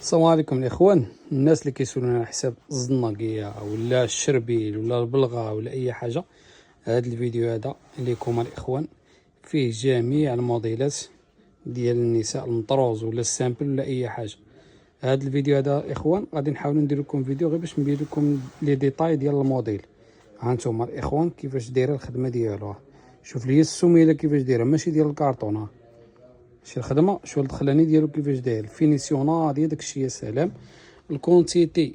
السلام عليكم الاخوان. الناس اللي كيسولونا على حساب الزناقيه ولا الشربيل ولا البلغه ولا اي حاجه، هذا الفيديو هذا ليكم الاخوان، فيه جميع الموديلات ديال النساء المطروز ولا السامبل ولا اي حاجه. هذا الفيديو هذا الاخوان غادي نحاولوا ندير لكم فيديو غير باش نبين لكم لي ديتاي ديال الموديل. ها انتم الاخوان كيفاش دايره الخدمه ديالو. شوف لي السميله كيفاش دايره، ماشي ديال الكارطون. شي الخدمه شو الدخلاني ديالو كيفاش داير، الفينيسيون ناضيه داكشي يا سلام. الكونتيتي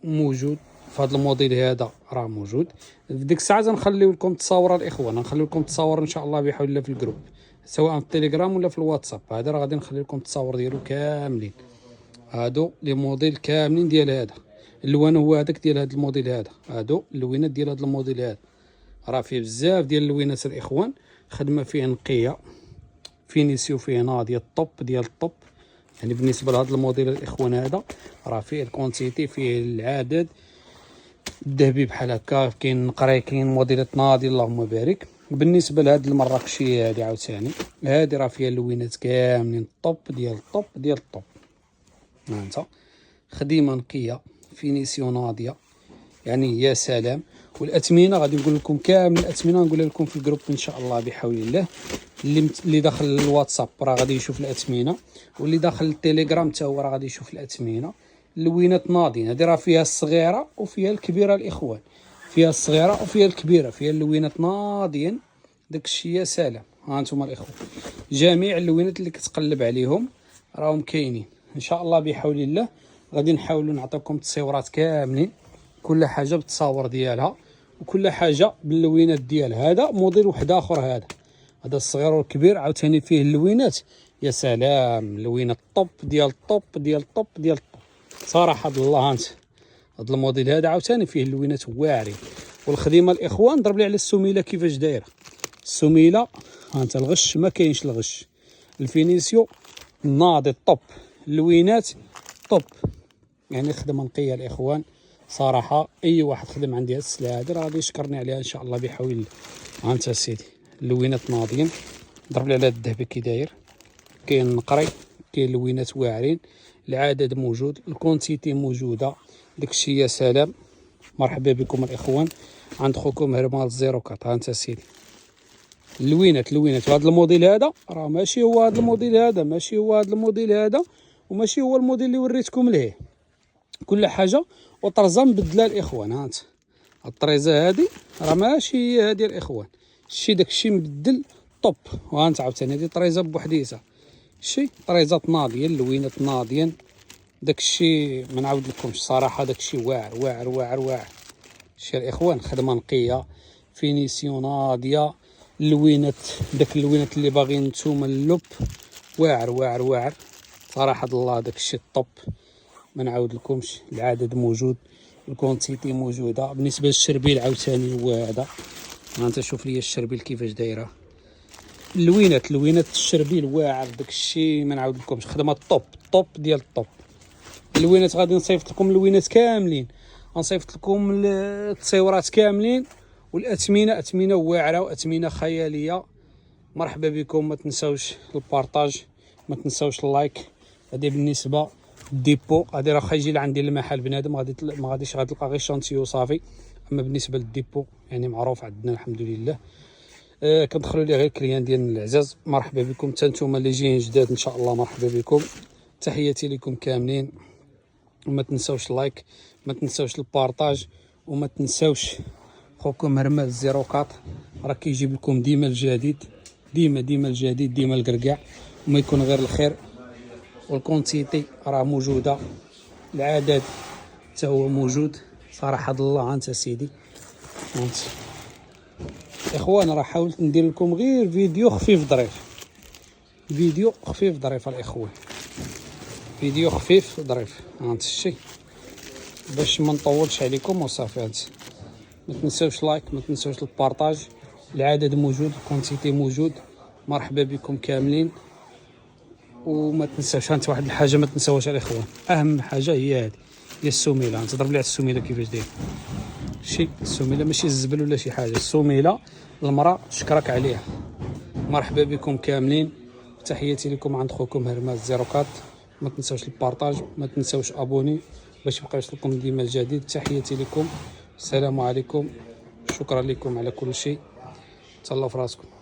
موجود في هذا الموديل هذا، راه موجود. في ديك الساعه غنخليو لكم التصاور الاخوان، غنخليو لكم التصاور ان شاء الله بحول الله في الجروب، سواء في التليجرام ولا في الواتساب. هذا راه غادي نخلي لكم التصاور ديالو كاملين، هادو لي موديل كاملين ديال هذا. اللوان هو هذاك ديال هذا الموديل هذا، هادو اللوينات ديال هذا الموديل هذا. راه فيه بزاف ديال اللوينات الاخوان، خدمه فيه نقيه، فينيسيو فيه ناضيه الطوب ديال الطوب. يعني بالنسبه لهذا الموديل الاخوان هذا راه فيه الكونتيتي، فيه العدد الذهبي بحال هكا، كاين نقري، كاين موديلات ناضيه اللهم بارك. بالنسبه لهاد المراكشيه هذه عاوتاني، هذه راه فيها اللوينات كاملين الطوب ديال الطوب ديال الطوب. ها انت خديمه نقيه، فينيسيون ناضيه، يعني يا سلام. والاثمنه غادي نقول لكم كامل الاثمنه، نقولها لكم في الجروب ان شاء الله بحول الله. اللي داخل الواتساب راه غادي يشوف الاثمنه، واللي داخل التليجرام حتى هو راه غادي يشوف الاثمنه. اللوينات ناضين، هذه راه فيها الصغيره وفيها الكبيره الاخوان، فيها الصغيره وفيها الكبيره، فيها اللوينات ناضيين داكشي يا سلام. ها انتم الاخوان جميع اللوينات اللي كتقلب عليهم راهم كاينين ان شاء الله بحول الله. غادي نحاولوا نعطيكم التصويرات كاملين، كل حاجه بالتصاور ديالها وكل حاجه باللوينات ديالها. هذا موديل واحد اخر، هذا الصغير والكبير عاوتاني فيه اللوينات يا سلام. لوينات الطوب ديال الطوب ديال الطوب ديال الطوب صراحه الله. انت هذا الموديل هذا عاوتاني فيه اللوينات واعرين. والخدمه الاخوان ضرب لي على السميله كيفاش دايره. السميله ها انت الغش ما كاينش الغش، الفينيسيو ناضي الطوب، اللوينات طوب، يعني خدمه نقيه الاخوان صراحه. اي واحد خدم عندي هاد السلعه هادي راه غادي يشكرني عليها ان شاء الله بحول الله. ها انت سيدي اللوينات ناضيين، ضرب لي على هاد الذهبي كي داير، كاين نقري، كاين لوينات واعرين، العدد موجود، الكونتيتي موجوده داكشي يا سلام. مرحبا بكم الاخوان عند خوكم هرمال 04. ها انت سيدي اللوينات هذا الموديل هذا راه ماشي هو هذا الموديل هذا، ماشي هو هذا الموديل هذا، وماشي هو الموديل اللي وريتكم ليه. كل حاجه وطرزه مبدله الاخوان. ها انت الطريزه هذه راه ماشي هي هذه الاخوان، شي داكشي مبدل طوب. وها انت عاوتاني هذه طريزه بوحديتها، شي طريزات ناضيه، اللوينات ناضيين داكشي ما نعاود لكمش صراحه. داكشي واعر واعر واعر واعر. شي الاخوان خدمه نقيه، فينيسيون ناضيه، اللوينات داك اللوينات اللي باغيين نتوما اللب واعر واعر واعر صراحه الله. داكشي الطوب ما نعاود لكمش. العدد موجود، الكونتيتي موجوده. بالنسبه للشربيل عاوتاني هو هذا. ها انت شوف لي الشربيل كيفاش دايره، اللوينات الشربيل واعر داكشي ما نعاود لكمش. خدمه الطوب ديال الطوب. اللوينات غادي نصيفط لكم اللوينات كاملين، غنصيفط لكم التصويرات كاملين، والاثمنه واعره واثمنه خياليه. مرحبا بكم. ما تنساوش البارطاج، ما تنساوش اللايك. هذه بالنسبه الديبو، هذه راه يجي لعندي المحل بنادم ما غاديش غتلقى غير شانتيو صافي. اما بالنسبه للديبو يعني معروف عندنا الحمد لله. كندخلوا ليه غير الكليان ديالنا العزاز. مرحبا بكم حتى نتوما اللي جايين جداد ان شاء الله، مرحبا بكم. تحياتي لكم كاملين، وما تنساوش اللايك، ما تنساوش البارطاج، وما تنساوش خوكم مرمال 04 راه كيجيب لكم ديما الجديد، ديما الجديد، ديما الكركاع، وما يكون غير الخير. والكونتيتي راه موجوده، العدد حتى هو موجود صراحه الله. انت سيدي انت اخوان راه حاولت ندير لكم غير فيديو خفيف ظريف، فيديو خفيف ظريف الاخوان، فيديو خفيف ظريف. هانت الشيء باش ما نطولش عليكم وصافي. هانت ما تنساوش لايك، ما تنساوش البارطاج. العدد موجود، الكونتيتي موجود. مرحبا بكم كاملين. وما تنساوش هانت واحد الحاجه ما تنساوهاش الاخوان، اهم حاجه هي هذه، هي السميله. انت ضرب لي على السميله كيفاش داير، شي السميله ماشي الزبل ولا شي حاجه، السميله المراه شكرك عليها. مرحبا بكم كاملين، تحياتي لكم عند خوكم هرماز 04. ما تنساوش البارطاج، ما تنساوش ابوني باش يبقى يوصلكم ديما الجديد. تحياتي لكم، السلام عليكم، شكرا لكم على كل شيء، تهلاو في راسكم.